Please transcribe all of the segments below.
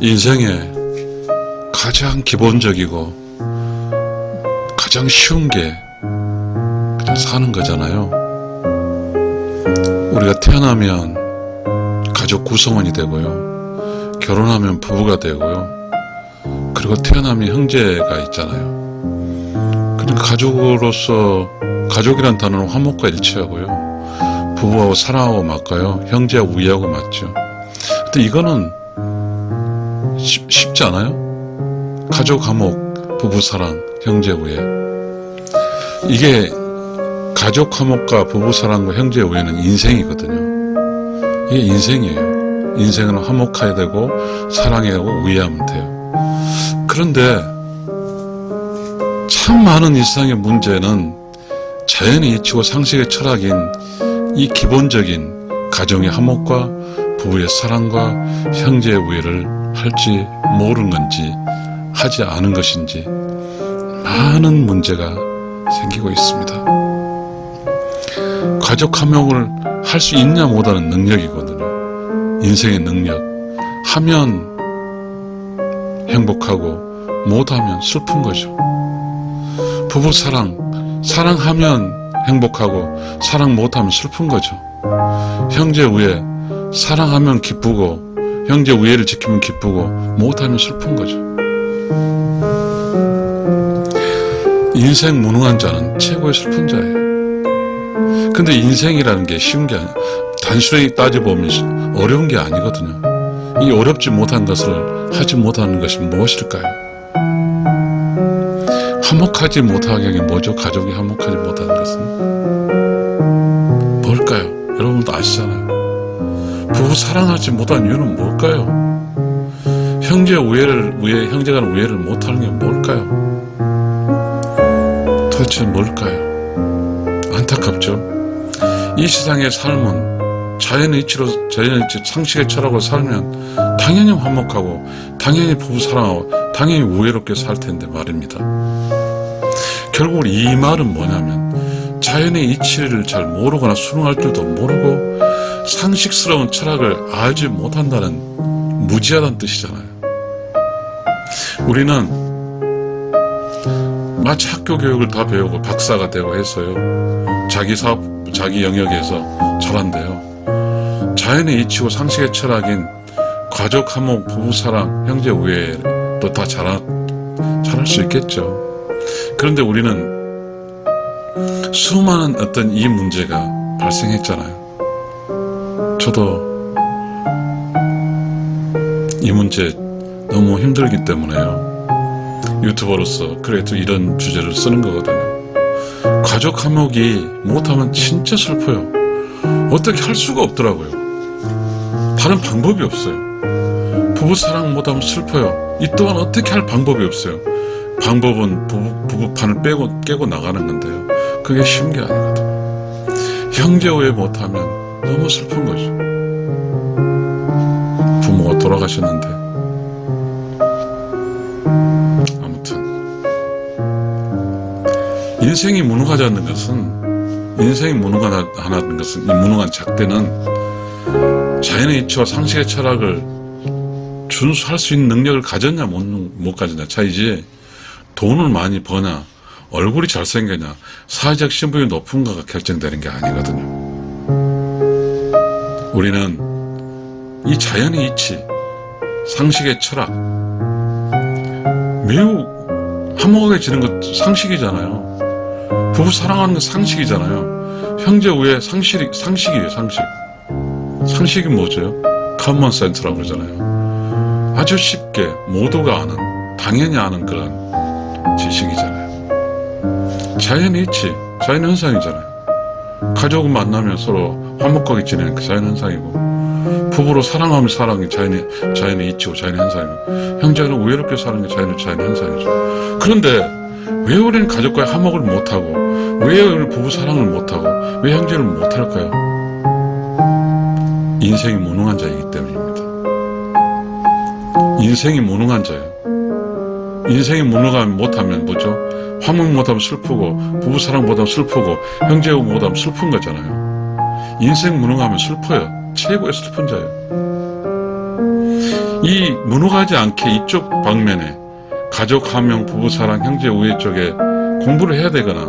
인생의 가장 기본적이고 가장 쉬운 게 그냥 사는 거잖아요. 우리가 태어나면 가족 구성원이 되고요, 결혼하면 부부가 되고요, 그리고 태어나면 형제가 있잖아요. 그러니까 가족으로서, 가족이란 단어는 화목과 일치하고요, 부부하고 사랑하고 맞고요, 형제하고 우애하고 맞죠. 근데 이거는 쉽지 않아요? 가족 화목, 부부 사랑, 형제 우애. 이게 가족 화목과 부부 사랑과 형제 우애는 인생이거든요. 이게 인생이에요. 인생은 화목해야 되고 사랑해야 하고 우애하면 돼요. 그런데 참 많은 일상의 문제는 자연의 이치고 상식의 철학인 이 기본적인 가정의 화목과 부부의 사랑과 형제의 우애를 할지 모르는 건지 하지 않은 것인지 많은 문제가 생기고 있습니다. 가족 화목을 할 수 있냐 못하는 능력이거든요. 인생의 능력. 하면 행복하고 못하면 슬픈 거죠. 부부 사랑, 사랑하면 행복하고 사랑 못하면 슬픈 거죠. 형제 우애, 사랑하면 기쁘고 형제 우애를 지키면 기쁘고 못하면 슬픈 거죠. 인생 무능한 자는 최고의 슬픈 자예요. 근데 인생이라는 게 쉬운 게 아니에요. 단순히 따져보면 어려운 게 아니거든요. 이 어렵지 못한 것을 하지 못하는 것이 무엇일까요? 화목하지 못하게 하는 게 뭐죠? 가족이 화목하지 못하는 것은 뭘까요? 여러분도 아시잖아요. 부부 사랑하지 못하는 이유는 뭘까요? 형제 형제 간 우애를 못하는 게 뭘까요? 도대체 뭘까요? 안타깝죠? 이 세상의 삶은 자연의 이치로, 자연의 이치, 상식의 철학으로 살면 당연히 화목하고 당연히 부부 사랑하고 당연히 우애롭게 살 텐데 말입니다. 결국 이 말은 뭐냐면 자연의 이치를 잘 모르거나 수능할 줄도 모르고 상식스러운 철학을 알지 못한다는 무지하다는 뜻이잖아요. 우리는 마치 학교 교육을 다 배우고 박사가 되고 해서요, 자기 사업, 자기 영역에서 잘한대요. 자연의 이치고 상식의 철학인 가족 화목, 부부 사랑, 형제 우애도 다 잘할 수 있겠죠. 그런데 우리는 수많은 어떤 이 문제가 발생했잖아요. 저도 이 문제 너무 힘들기 때문에요, 유튜버로서 그래도 이런 주제를 쓰는 거거든요. 가족 화목이 못하면 진짜 슬퍼요. 어떻게 할 수가 없더라고요. 다른 방법이 없어요. 부부 사랑 못하면 슬퍼요. 이 또한 어떻게 할 방법이 없어요. 방법은 부부판을 깨고 나가는 건데요, 그게 쉬운 게 아니거든요. 형제 우애 못하면 너무 슬픈 거죠. 부모가 돌아가셨는데. 아무튼 인생이 무능하다는 것은, 인생이 무능하다는 것은, 이 무능한 잣대는 자연의 이치와 상식의 철학을 준수할 수 있는 능력을 가졌냐 못 가졌냐 차이지, 돈을 많이 버냐, 얼굴이 잘생겼냐, 사회적 신분이 높은가가 결정되는 게 아니거든요. 우리는 이 자연의 이치, 상식의 철학, 매우 화목하게 지는 것 상식이잖아요. 부부 사랑하는 건 상식이잖아요. 형제 우애 상식이에요, 상식. 상식이 뭐죠? 커먼 센스라고 그러잖아요. 아주 쉽게 모두가 아는, 당연히 아는 그런 지식이잖아요. 자연의 이치, 자연 현상이잖아요. 가족은 만나면 서로 화목하게 지내는 그 자연 현상이고, 부부로 사랑하면 사랑이 자연의 이치고 자연 현상이고, 형제는 우애롭게 사는 게 자연 현상이죠. 그런데 왜 우리는 가족과의 화목을 못하고, 왜 우리는 부부 사랑을 못하고, 왜 형제를 못할까요? 인생이 무능한 자이기 때문입니다. 인생이 무능한 자예요. 인생이 무능하면 못하면 뭐죠? 화목 못하면 슬프고, 부부 사랑 못하면 슬프고, 형제 못하면 슬픈 거잖아요. 인생 무능하면 슬퍼요. 최고의 슬픈 자예요. 이 무너가지 않게 이쪽 방면에 가족 화명, 부부 사랑, 형제 우애 쪽에 공부를 해야 되거나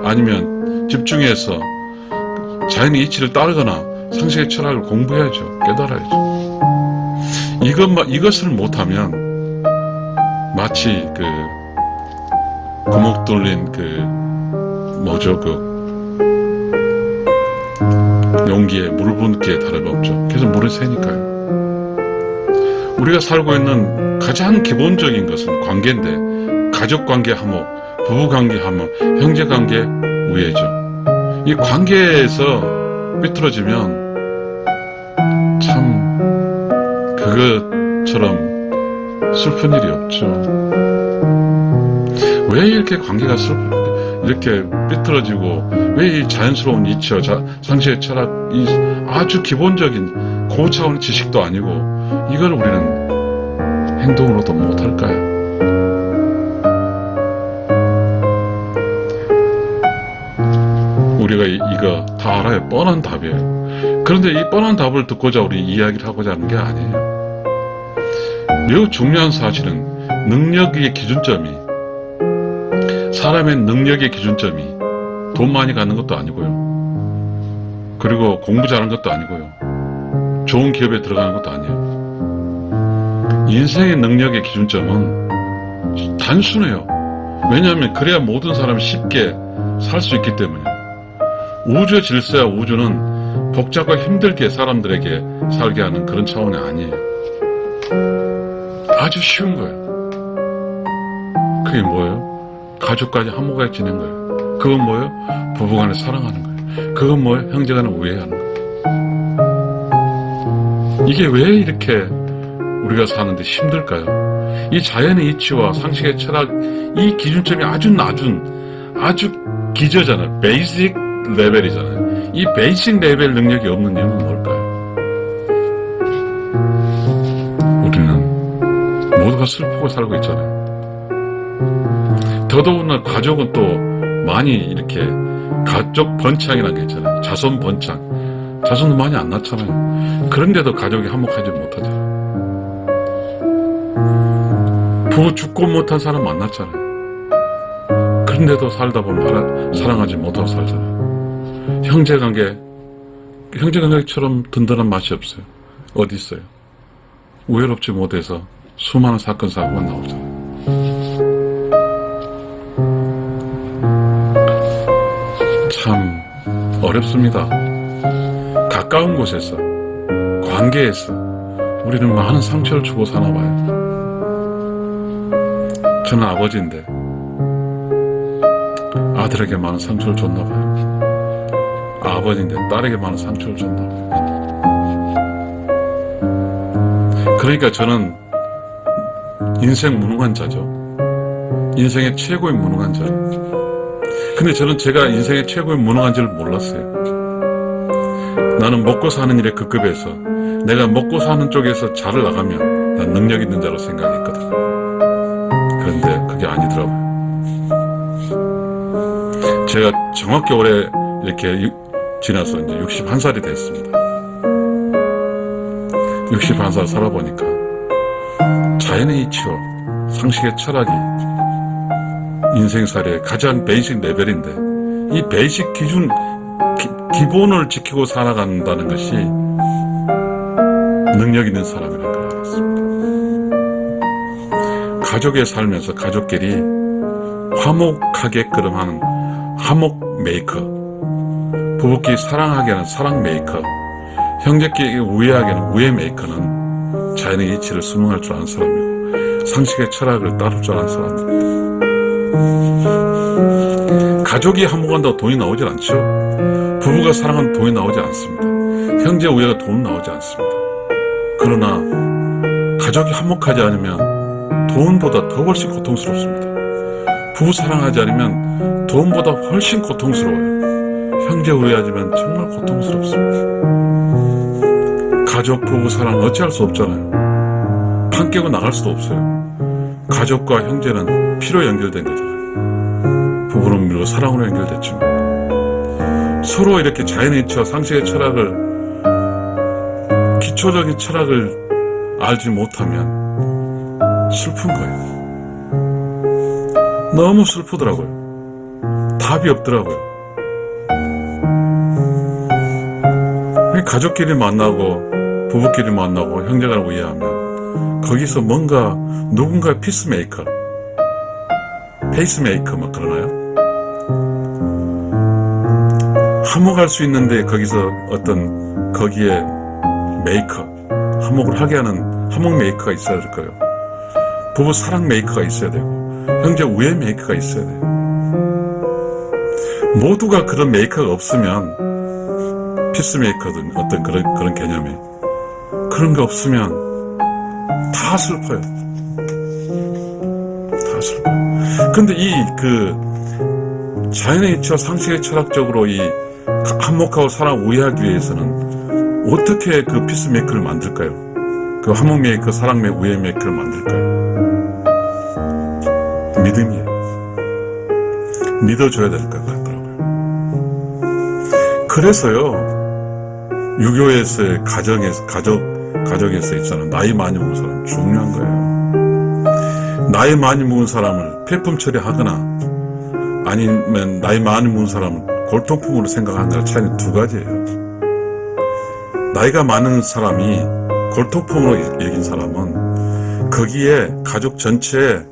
아니면 집중해서 자연의 이치를 따르거나 상식의 철학을 공부해야죠. 깨달아야죠. 이것을 못하면 마치 구멍 뚫린 용기에 물 붓기에 다름없죠. 계속 물을 새니까요. 우리가 살고 있는 가장 기본적인 것은 관계인데, 가족관계 화목, 부부관계 화목, 형제관계 우애죠. 이 관계에서 삐뚤어지면 참 그것처럼 슬픈 일이 없죠. 왜 이렇게 관계가 이렇게 삐뚤어지고, 왜 이 자연스러운 이치와 상식의 철학, 이 아주 기본적인 고차원의 지식도 아니고 이걸 우리는 행동으로도 못할까요? 우리가 이거 다 알아요. 뻔한 답이에요. 그런데 이 뻔한 답을 듣고자 우리 이야기를 하고자 하는 게 아니에요. 매우 중요한 사실은 능력의 기준점이, 사람의 능력의 기준점이 돈 많이 갖는 것도 아니고요. 그리고 공부 잘하는 것도 아니고요. 좋은 기업에 들어가는 것도 아니에요. 인생의 능력의 기준점은 단순해요. 왜냐하면 그래야 모든 사람이 쉽게 살 수 있기 때문이에요. 우주의 질서야 우주는 복잡하고 힘들게 사람들에게 살게 하는 그런 차원이 아니에요. 아주 쉬운 거예요. 그게 뭐예요? 가족까지 화목하게 지낸 거예요. 그건 뭐예요? 부부간에 사랑하는 거예요. 그건 뭐예요? 형제간에 우애하는 거예요. 이게 왜 이렇게 우리가 사는데 힘들까요? 이 자연의 이치와 상식의 철학, 이 기준점이 아주 낮은, 아주 기저잖아요. 베이직 레벨이잖아요. 이 베이직 레벨 능력이 없는 이유는 뭘까요? 우리는 모두가 슬프고 살고 있잖아요. 더더군다나 가족은 또 많이 이렇게 가족 번창이라는 게 있잖아요. 자손 번창. 자손도 많이 안 낳잖아요. 그런데도 가족이 화목하지 못하잖아요. 부부 죽고 못한 사람 만났잖아요. 그런데도 살다 보면 사랑하지 못하고 살잖아요. 형제관계처럼 든든한 맛이 없어요. 어디 있어요? 우애롭지 못해서 수많은 사건 사고가 나오잖아요. 참 어렵습니다. 가까운 곳에서, 관계에서 우리는 많은 상처를 주고 사나 봐요. 저는 아버지인데 아들에게 많은 상처를 줬나 봐요. 아버지인데 딸에게 많은 상처를 줬나 봐요. 그러니까 저는 인생 무능한 자죠. 인생의 최고의 무능한 자예요. 근데 저는 제가 인생의 최고의 무능한 줄 몰랐어요. 나는 먹고 사는 일에 급급해서 내가 먹고 사는 쪽에서 잘을 나가면 난 능력 있는 자로 생각했거든. 그런데 그게 아니더라고요. 제가 정확히 올해 이렇게 지나서 이제 61살이 됐습니다. 61살 살아보니까 자연의 이치와 상식의 철학이 인생살이의 가장 베이직 레벨인데, 이 베이직 기본을 지키고 살아간다는 것이 능력 있는 사람이라는 걸 알았습니다. 가족에 살면서 가족끼리 화목하게끔 하는 화목 메이커, 부부끼리 사랑하게 하는 사랑 메이커, 형제끼리 우애하게 하는 우애 메이커는 자연의 이치를 순응할 줄 아는 사람이고 상식의 철학을 따를 줄 아는 사람입니다. 가족이 화목한다고 돈이 나오질 않죠. 부부가 사랑하면 돈이 나오지 않습니다. 형제 우애가 돈 나오지 않습니다. 그러나 가족이 화목하지 않으면 돈보다 더 훨씬 고통스럽습니다. 부부 사랑하지 않으면 돈보다 훨씬 고통스러워요. 형제 우애하지만 정말 고통스럽습니다. 가족 부부 사랑 어찌할 수 없잖아요. 판 깨고 나갈 수도 없어요. 가족과 형제는 피로 연결된 거잖아요. 부부는 물론 사랑으로 연결됐지만 서로 이렇게 자연의 이치와 상식의 철학을, 기초적인 철학을 알지 못하면 슬픈 거예요. 너무 슬프더라고요. 답이 없더라고요. 가족끼리 만나고 부부끼리 만나고 형제간을 이해하면 거기서 뭔가 누군가 피스메이커, 페이스메이커 막 그러나요? 화목할 수 있는데 거기서 어떤 거기에 메이커, 화목을 하게 하는 화목 메이커가 있어야 될 거예요. 부부 사랑 메이커가 있어야 되고 형제 우애 메이커가 있어야 돼요. 모두가 그런 메이커가 없으면 피스메이커든 어떤 그런 개념이 그런 게 없으면 다 슬퍼요. 다 슬퍼요. 근데 자연의 이치와 상식의 철학적으로 이 한목하고 사랑 우애하기 위해서는 어떻게 그 피스메이커를 만들까요? 그 화목 메이커, 사랑 메이커, 우애 메이커를 만들까요? 믿음이에요. 믿어줘야 될 것 같더라고요. 그래서요, 유교에서의 가정에서 있잖아요. 나이 많이 먹은 사람 중요한 거예요. 나이 많이 먹은 사람을 폐품 처리하거나 아니면 나이 많이 먹은 사람을 골동품으로 생각하는 차이는 두 가지예요. 나이가 많은 사람이 골동품으로 여긴 사람은 거기에 가족 전체의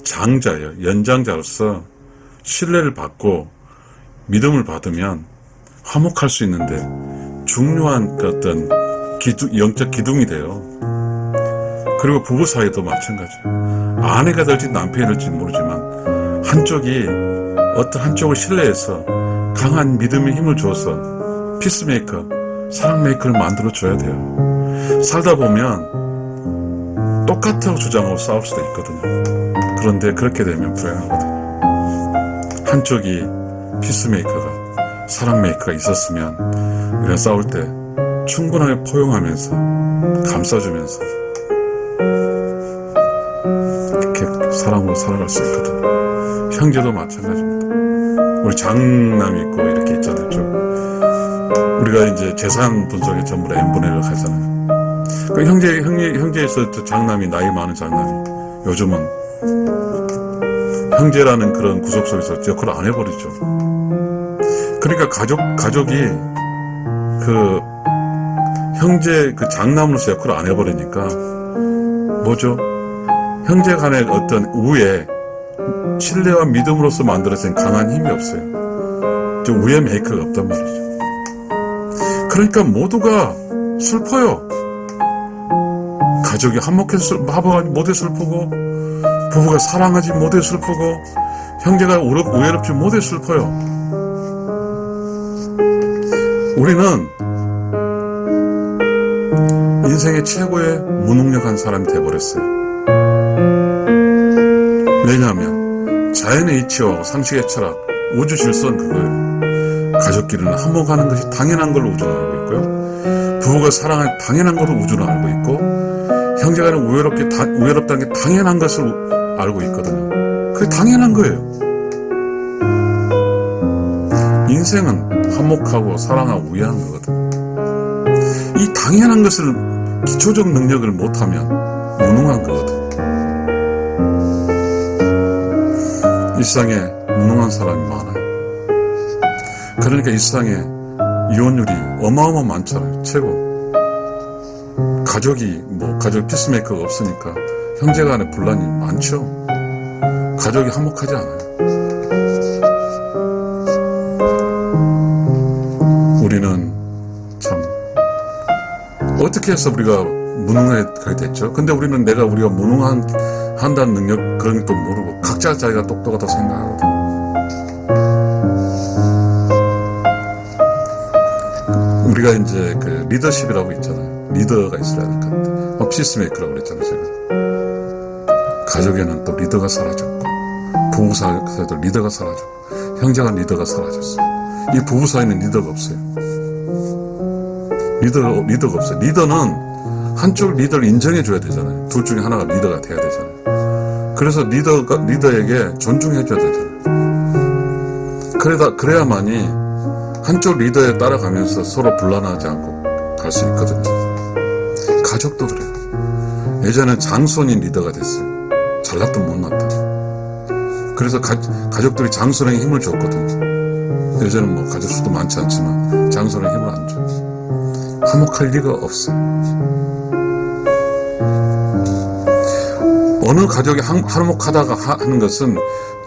장자예요. 연장자로서 신뢰를 받고 믿음을 받으면 화목할 수 있는데 중요한 어떤 영적 기둥이 돼요. 그리고 부부 사이도 마찬가지예요. 아내가 될지 남편이 될지 모르지만 한쪽을 신뢰해서 강한 믿음의 힘을 줘서 피스메이커, 사랑 메이커를 만들어줘야 돼요. 살다 보면 똑같다고 주장하고 싸울 수도 있거든요. 그런데 그렇게 되면 불행하거든요. 한쪽이 피스메이커가, 사랑 메이커가 있었으면 우리가 싸울 때 충분하게 포용하면서 감싸주면서 이렇게 사랑으로 살아갈 수 있거든요. 형제도 마찬가지입니다. 우리 장남이 있고 이렇게 있잖아요. 쭉. 우리가 이제 재산 분석에 전부 다 n분의 1로 가잖아요. 그 형제에서 장남이, 나이 많은 장남이 요즘은 형제라는 그런 구석 속에서 역할을 안 해버리죠. 그러니까 가족이 형제 장남으로서 역할을 안 해버리니까 뭐죠? 형제 간의 어떤 우애, 신뢰와 믿음으로서 만들어진 강한 힘이 없어요. 우애 메이커가 없단 말이죠. 그러니까 모두가 슬퍼요. 가족이 한몫해서 못해 슬프고, 부부가 사랑하지 못해 슬프고, 형제가 우애롭지 못해 슬퍼요. 우리는 인생의 최고의 무능력한 사람이 되어버렸어요. 왜냐하면 자연의 이치와 상식의 철학, 우주 질서는 그거예요. 가족끼리는 한몫하는 것이 당연한 걸로 우주는 알고 있고요. 부부가 사랑하는 당연한 걸로 우주는 알고 있고, 형제간에 우애롭다는 게 당연한 것을 알고 있거든요. 그게 당연한 거예요. 인생은 한몫하고 사랑하고 우애하는 거거든요. 이 당연한 것을 기초적 능력을 못하면 무능한 거거든요. 이 세상에 무능한 사람이 많아요. 그러니까 이 세상에 이혼율이 어마어마 많잖아요. 최고. 가족 피스메이커가 없으니까 형제간의 분란이 많죠. 가족이 화목하지 않아요. 우리는 참 어떻게 해서 우리가 무능하게 됐죠? 근데 우리가 무능한다는 능력 그런 것도 모르고 각자 자기가 똑똑하다고 생각하거든요. 우리가 이제 리더십이라고 있잖아요. 리더가 있어야 될 것 같아요. 피스메이커라고 그랬잖아요, 제가. 가족에는 또 리더가 사라졌고, 부부 사이도 리더가 사라졌고, 형제간 리더가 사라졌어요. 이 부부 사이는 리더가 없어요. 리더가 없어요. 리더는 한쪽 리더를 인정해줘야 되잖아요. 둘 중에 하나가 리더가 돼야 되잖아요. 그래서 리더에게 존중해줘야 되잖아요. 그래야만이 한쪽 리더에 따라가면서 서로 분란하지 않고 갈 수 있거든요. 가족도 그래요. 예전엔 장손이 리더가 됐어요. 잘났든 못났든. 그래서 가족들이 장손에게 힘을 줬거든요. 예전은 뭐 가족 수도 많지 않지만 장손에게 힘을 안 줘요. 화목할 리가 없어요. 어느 가족이 화목하다가 하는 것은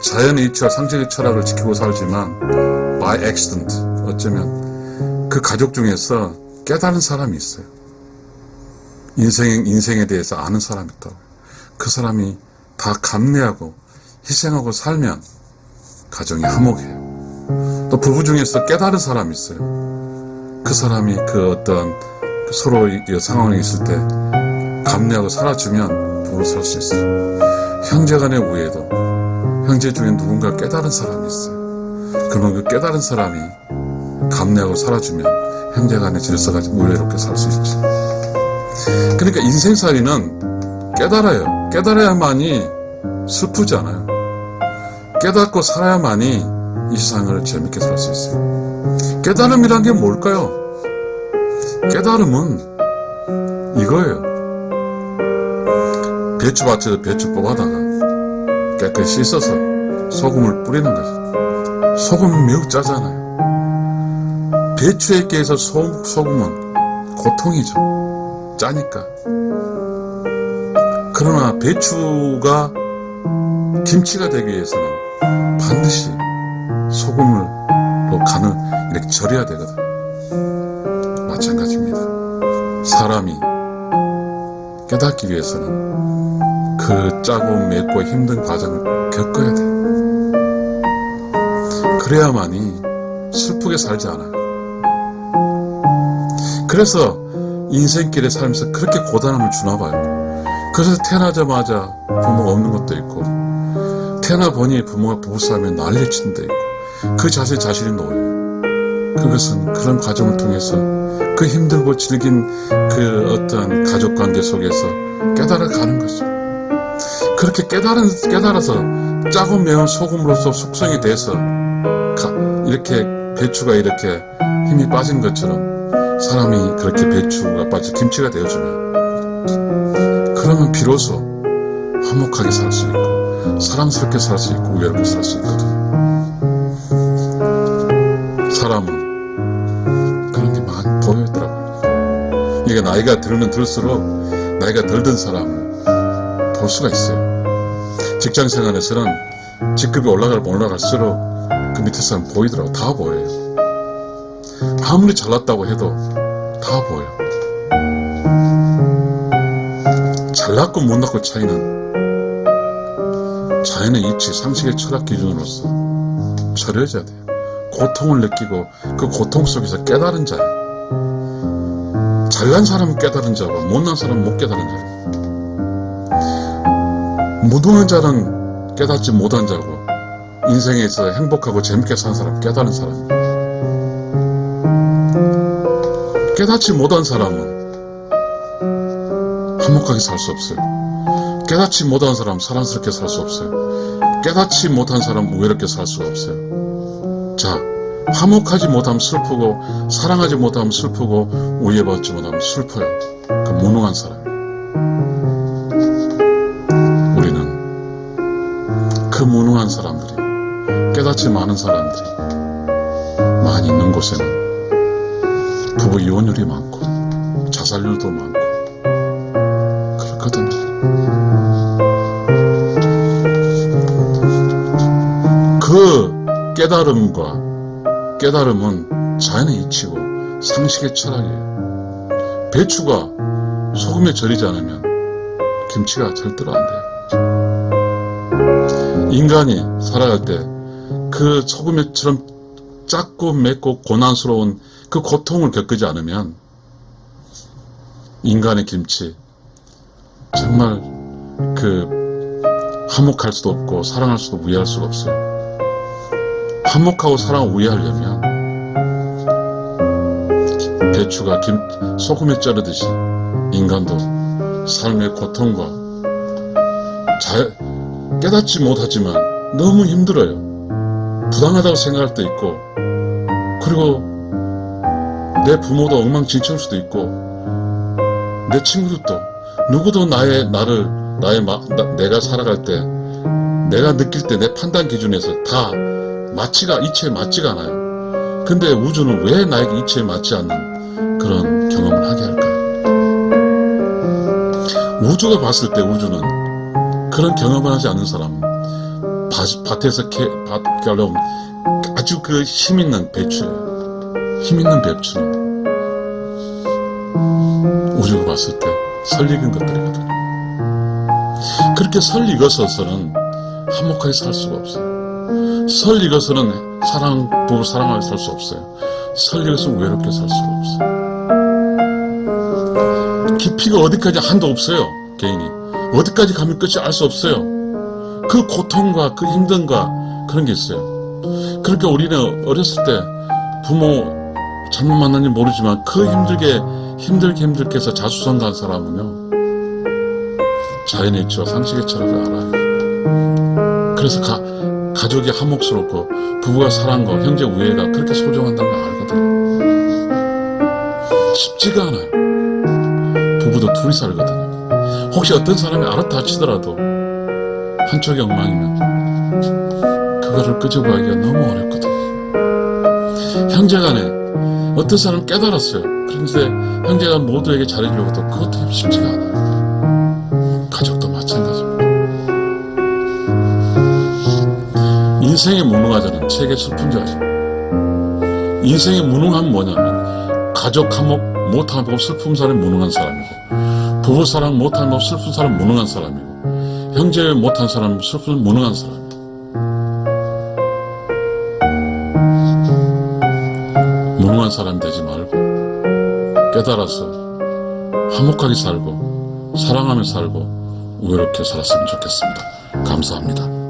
자연의 이치와 상식의 철학을 지키고 살지만 by accident, 어쩌면 그 가족 중에서 깨달은 사람이 있어요. 인생에 대해서 아는 사람이 있다고. 그 사람이 다 감내하고 희생하고 살면 가정이 화목해요. 또 부부 중에서 깨달은 사람이 있어요. 그 사람이 그 어떤 서로의 상황에 있을 때 감내하고 살아주면 부부로 살 수 있어요. 형제 간의 우애도 형제 중에 누군가 깨달은 사람이 있어요. 그러면 그 깨달은 사람이 감내하고 살아주면 형제 간의 질서가 우애롭게 살 수 있지. 그러니까 인생살이는 깨달아요. 깨달아야만이 슬프지 않아요. 깨닫고 살아야만이 이 세상을 재밌게 살 수 있어요. 깨달음이란 게 뭘까요? 깨달음은 이거예요. 배추밭에서 배추 뽑아다가 깨끗이 씻어서 소금을 뿌리는 거죠. 소금은 매우 짜잖아요. 배추에 깨서 소금은 고통이죠. 짜니까. 그러나 배추가 김치가 되기 위해서는 반드시 소금으로 간을 이렇게 절여야 되거든. 마찬가지입니다. 사람이 깨닫기 위해서는 그 짜고 맵고 힘든 과정을 겪어야 돼. 그래야만이 슬프게 살지 않아요. 그래서 인생길에 살면서 그렇게 고단함을 주나 봐요. 그래서 태어나자마자 부모가 없는 것도 있고, 태어나 보니 부모가 부부싸움에 난리를 치는 데 있고, 그 자신이 놓여요. 그것은 그런 과정을 통해서 그 힘들고 질긴 그 어떤 가족관계 속에서 깨달아가는 거죠. 그렇게 깨달아서 짜고 매운 소금으로서 숙성이 돼서 이렇게 배추가 이렇게 힘이 빠진 것처럼 사람이 그렇게 배추가 빠져 김치가 되어주면, 그러면 비로소 화목하게 살 수 있고 사랑스럽게 살 수 있고 우애롭게 살 수 있거든요. 사람은 그런 게 많이 보이더라고요. 이게 나이가 들수록 나이가 덜 든 사람을 볼 수가 있어요. 직장 생활에서는 직급이 올라갈수록 그 밑에 사람 보이더라고요. 다 보여요. 아무리 잘났다고 해도 다 보여. 잘났고 못났고 차이는 자연의 이치, 상식의 철학 기준으로서 처려져야 돼요. 고통을 느끼고 그 고통 속에서 깨달은 자예요. 잘난 사람은 깨달은 자고 못난 사람은 못 깨달은 자예요. 무능한 자는 깨닫지 못한 자고 인생에서 행복하고 재밌게 사는 사람은 깨달은 사람이에요. 깨닫지 못한 사람은 화목하게 살 수 없어요. 깨닫지 못한 사람 사랑스럽게 살 수 없어요. 깨닫지 못한 사람 우애롭게 살 수가 없어요. 자, 화목하지 못하면 슬프고 사랑하지 못하면 슬프고 우애받지 못하면 슬퍼요. 그 무능한 사람이에요. 우리는 그 무능한 사람들이, 깨닫지 않은 사람들이 많이 있는 곳에는 부부 이혼율이 많고 자살률도 많고 그렇거든요. 그 깨달음은 자연의 이치고 상식의 철학이에요. 배추가 소금에 절이지 않으면 김치가 절대로 안 돼요. 인간이 살아갈 때 그 소금에처럼 작고 맵고 고난스러운 그 고통을 겪지 않으면 인간의 김치 정말 화목할 수도 없고 사랑할 수도 우애할 수가 없어요. 화목하고 사랑 우애하려면 배추가 소금에 자르듯이 인간도 삶의 고통과 깨닫지 못하지만 너무 힘들어요. 부당하다고 생각할 때 있고, 그리고 내 부모도 엉망진창일 수도 있고, 내 친구들도 누구도 내가 살아갈 때, 내가 느낄 때 내 판단 기준에서 다 이치에 맞지가 않아요. 근데 우주는 왜 나에게 이치에 맞지 않는 그런 경험을 하게 할까요? 우주가 봤을 때 우주는 그런 경험을 하지 않는 사람, 밭에서 아주 그 힘있는 배추예요. 힘있는 배추는 우주가 봤을 때 설익은 것들이거든요. 그렇게 설익어서는 화목하게 살 수가 없어요. 설익어서는 부부 사랑하게 살 수 없어요. 설익어서는 외롭게 살 수가 없어요. 깊이가 어디까지 한도 없어요. 개인이 어디까지 가면 끝이 알 수 없어요. 그 고통과 그 힘듦과 그런 게 있어요. 그러니까 우리는 어렸을 때 부모 잘못 만난지 모르지만 그 힘들게 해서 자수성가한 사람은요, 자연의 이치와 상식의 철학을 알아요. 그래서 가족이 화목스럽고 부부가 사랑과 형제 우애가 그렇게 소중한다는 걸 알거든요. 쉽지가 않아요. 부부도 둘이 살거든요. 혹시 어떤 사람이 알았다 치더라도 한쪽이 엉망이면 그거를 끄집어가기가 너무 어렵거든요. 형제간에 어떤 사람은 깨달았어요. 그런데 형제간 모두에게 잘해주려고 해도 그것도 쉽지가 않아요. 가족도 마찬가지입니다. 인생의 무능하자는 책의 슬픈자죠. 인생의 무능함은 뭐냐면 가족 화목 못하고 슬픔 사람이 무능한 사람이고, 부부 사랑 못하고 슬픈 사람 무능한 사람이고, 형제 못한 사람 슬픈 무능한 사람이에요. 무능한 사람 되지 말고 깨달아서 화목하게 살고 사랑하며 살고 우애롭게 살았으면 좋겠습니다. 감사합니다.